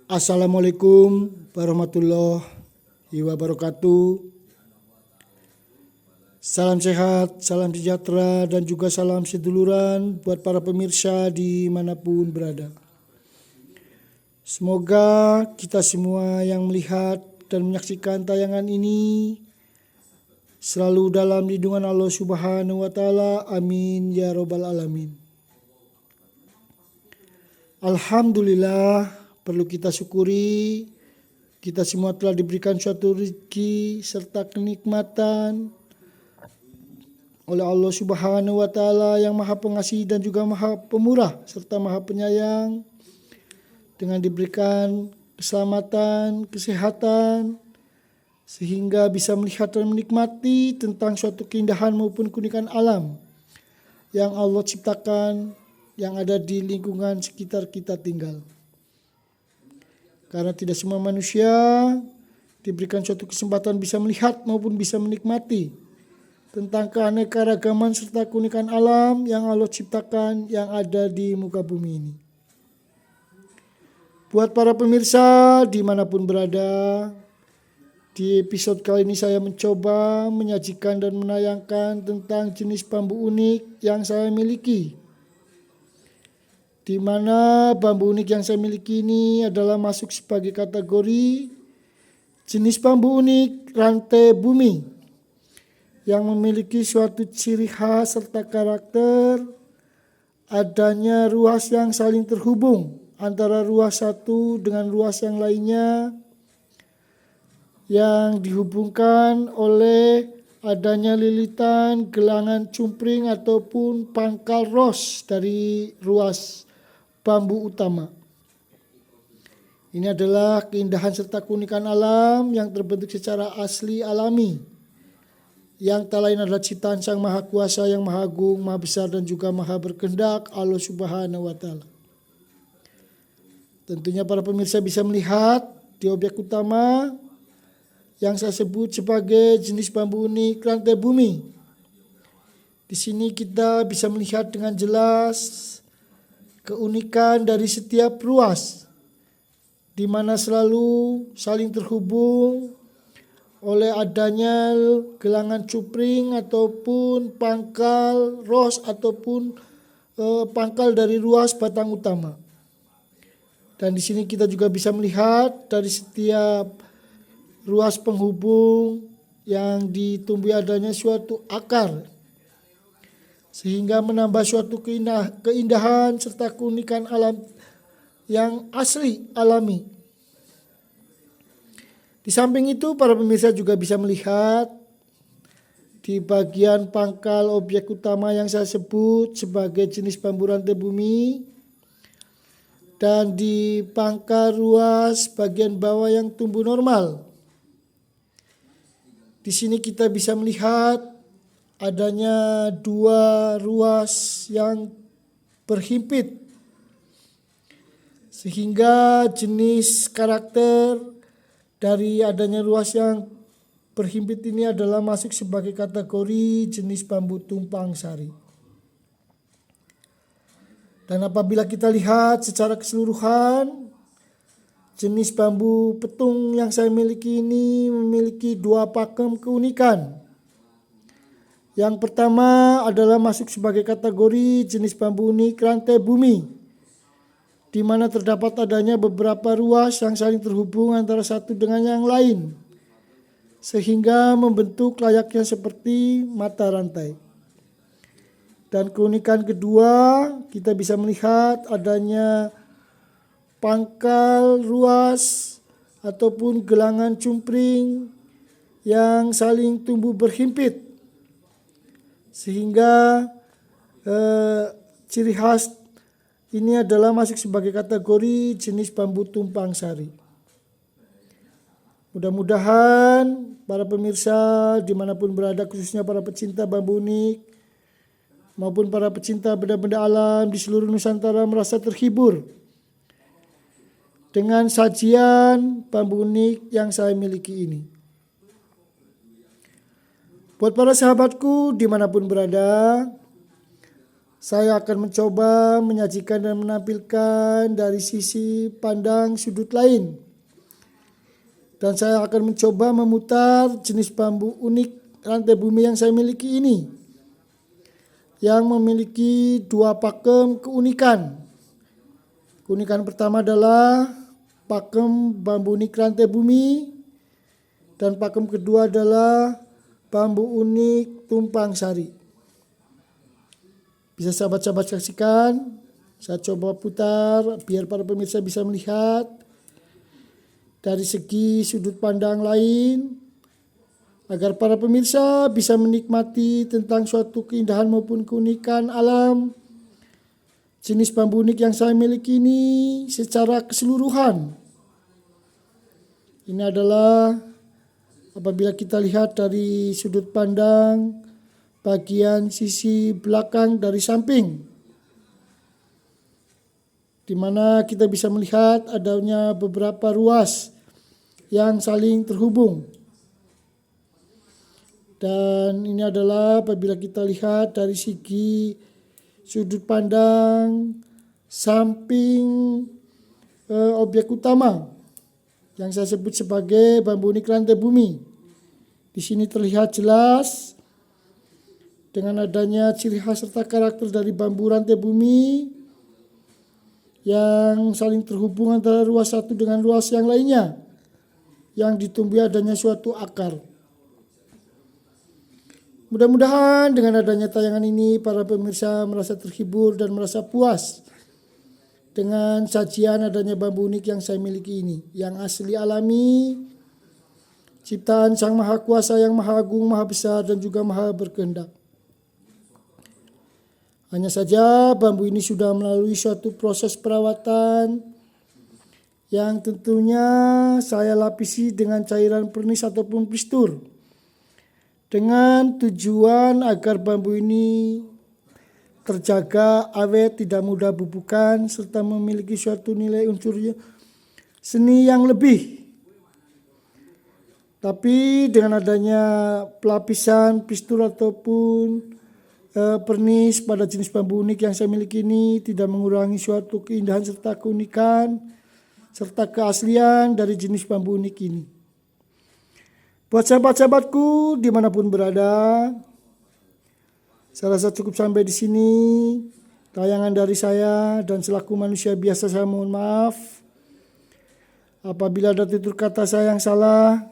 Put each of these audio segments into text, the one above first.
Assalamualaikum warahmatullahi wabarakatuh. Salam sehat, salam sejahtera, dan juga salam seduluran buat para pemirsa dimanapun berada. Semoga kita semua yang melihat dan menyaksikan tayangan ini selalu dalam lindungan Allah Subhanahu wa Ta'ala. Amin ya Rabbal Alamin. Alhamdulillah, perlu kita syukuri, kita semua telah diberikan suatu rezeki serta kenikmatan oleh Allah Subhanahu wa Ta'ala yang Maha Pengasih dan juga Maha Pemurah serta Maha Penyayang, dengan diberikan keselamatan, kesehatan, sehingga bisa melihat dan menikmati tentang suatu keindahan maupun keunikan alam yang Allah ciptakan yang ada di lingkungan sekitar kita tinggal. Karena tidak semua manusia diberikan suatu kesempatan bisa melihat maupun bisa menikmati tentang keanekaragaman serta keunikan alam yang Allah ciptakan yang ada di muka bumi ini. Buat para pemirsa dimanapun berada, di episode kali ini saya mencoba menyajikan dan menayangkan tentang jenis bambu unik yang saya miliki. Di mana bambu unik yang saya miliki ini adalah masuk sebagai kategori jenis bambu unik rantai bumi yang memiliki suatu ciri khas serta karakter adanya ruas yang saling terhubung antara ruas satu dengan ruas yang lainnya, yang dihubungkan oleh adanya lilitan, gelangan cumpring ataupun pangkal ros dari ruas bambu utama. Ini adalah keindahan serta keunikan alam yang terbentuk secara asli alami, yang tak lain adalah ciptaan Sang Maha Kuasa yang Maha Agung, Maha Besar dan juga Maha Berkehendak, Allah Subhanahu wa Ta'ala. Tentunya para pemirsa bisa melihat di objek utama yang saya sebut sebagai jenis bambu unik rantai bumi. Di sini kita bisa melihat dengan jelas keunikan dari setiap ruas, di mana selalu saling terhubung oleh adanya gelangan cupring ataupun pangkal ros ataupun pangkal dari ruas batang utama. Dan di sini kita juga bisa melihat dari setiap ruas penghubung yang ditumbuhi adanya suatu akar, sehingga menambah suatu keindahan serta keunikan alam yang asli alami. Di samping itu para pemirsa juga bisa melihat di bagian pangkal objek utama yang saya sebut sebagai jenis bambu rantai bumi, dan di pangkal ruas bagian bawah yang tumbuh normal. Di sini kita bisa melihat adanya dua ruas yang berhimpit, sehingga jenis karakter dari adanya ruas yang berhimpit ini adalah masuk sebagai kategori jenis bambu tumpang sari. Dan apabila kita lihat secara keseluruhan, jenis bambu petung yang saya miliki ini memiliki dua pakem keunikan. Yang pertama adalah masuk sebagai kategori jenis bambu unik rantai bumi, di mana terdapat adanya beberapa ruas yang saling terhubung antara satu dengan yang lain, sehingga membentuk layaknya seperti mata rantai. Dan keunikan kedua, kita bisa melihat adanya pangkal ruas ataupun gelangan cumpring yang saling tumbuh berhimpit, sehingga ciri khas ini adalah masuk sebagai kategori jenis bambu tumpang sari. Mudah-mudahan para pemirsa dimanapun berada, khususnya para pecinta bambu unik maupun para pecinta benda-benda alam di seluruh Nusantara merasa terhibur dengan sajian bambu unik yang saya miliki ini. Buat para sahabatku dimanapun berada, saya akan mencoba menyajikan dan menampilkan dari sisi pandang sudut lain. Dan saya akan mencoba memutar jenis bambu unik rantai bumi yang saya miliki ini, yang memiliki dua pakem keunikan. Keunikan pertama adalah pakem bambu unik rantai bumi, dan pakem kedua adalah bambu unik tumpang sari. Bisa sahabat-sahabat saksikan, saya coba putar biar para pemirsa bisa melihat dari segi sudut pandang lain, agar para pemirsa bisa menikmati tentang suatu keindahan maupun keunikan alam jenis bambu unik yang saya miliki ini secara keseluruhan. Ini adalah apabila kita lihat dari sudut pandang bagian sisi belakang dari samping, di mana kita bisa melihat adanya beberapa ruas yang saling terhubung. Dan ini adalah apabila kita lihat dari segi sudut pandang samping objek utama yang saya sebut sebagai bambu unik rantai bumi. Di sini terlihat jelas dengan adanya ciri khas serta karakter dari bambu rantai bumi yang saling terhubung antara ruas satu dengan ruas yang lainnya, yang ditumbuhi adanya suatu akar. Mudah-mudahan dengan adanya tayangan ini para pemirsa merasa terhibur dan merasa puas dengan sajian adanya bambu unik yang saya miliki ini, yang asli alami, ciptaan Sang Maha Kuasa yang Maha Agung, Maha Besar dan juga Maha Berkehendak. Hanya saja bambu ini sudah melalui suatu proses perawatan yang tentunya saya lapisi dengan cairan pernis ataupun pistur, dengan tujuan agar bambu ini terjaga awet, tidak mudah bubukan, serta memiliki suatu nilai unsur seni yang lebih. Tapi dengan adanya pelapisan pistur ataupun pernis pada jenis bambu unik yang saya miliki ini tidak mengurangi suatu keindahan serta keunikan serta keaslian dari jenis bambu unik ini. Buat sahabat-sahabatku dimanapun berada, saya rasa cukup sampai di sini tayangan dari saya, dan selaku manusia biasa saya mohon maaf apabila ada tutur kata saya yang salah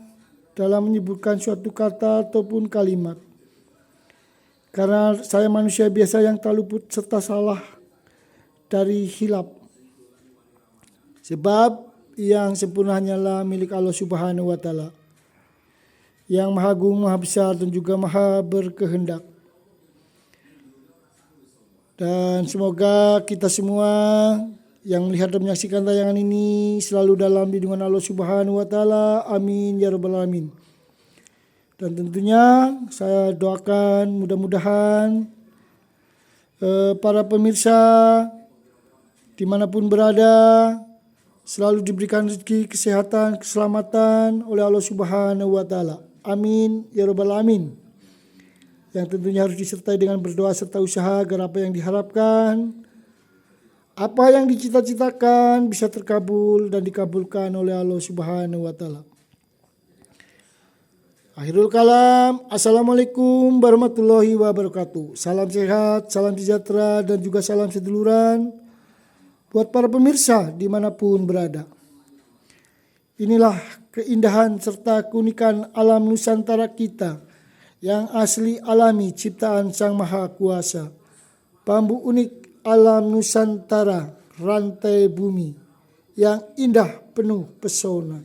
dalam menyebutkan suatu kata ataupun kalimat. Karena saya manusia biasa yang tak luput serta salah dari hilap. Sebab yang sempurna hanyalah milik Allah Subhanahu wa Ta'ala, yang Maha Agung, Maha Besar dan juga Maha Berkehendak. Dan semoga kita semua yang melihat dan menyaksikan tayangan ini selalu dalam lindungan Allah Subhanahu wa Ta'ala. Amin ya rabbal alamin. Dan tentunya saya doakan mudah-mudahan para pemirsa dimanapun berada selalu diberikan rezeki, kesehatan, keselamatan oleh Allah Subhanahu wa Ta'ala. Amin ya rabbal alamin. Yang tentunya harus disertai dengan berdoa serta usaha agar apa yang diharapkan, apa yang dicita-citakan bisa terkabul dan dikabulkan oleh Allah Subhanahu wa Ta'ala. Akhirul kalam, assalamualaikum warahmatullahi wabarakatuh. Salam sehat, salam sejahtera dan juga salam seduluran buat para pemirsa dimanapun berada. Inilah keindahan serta keunikan alam Nusantara kita yang asli alami ciptaan Sang Maha Kuasa. Bambu unik alam Nusantara rantai bumi yang indah penuh pesona.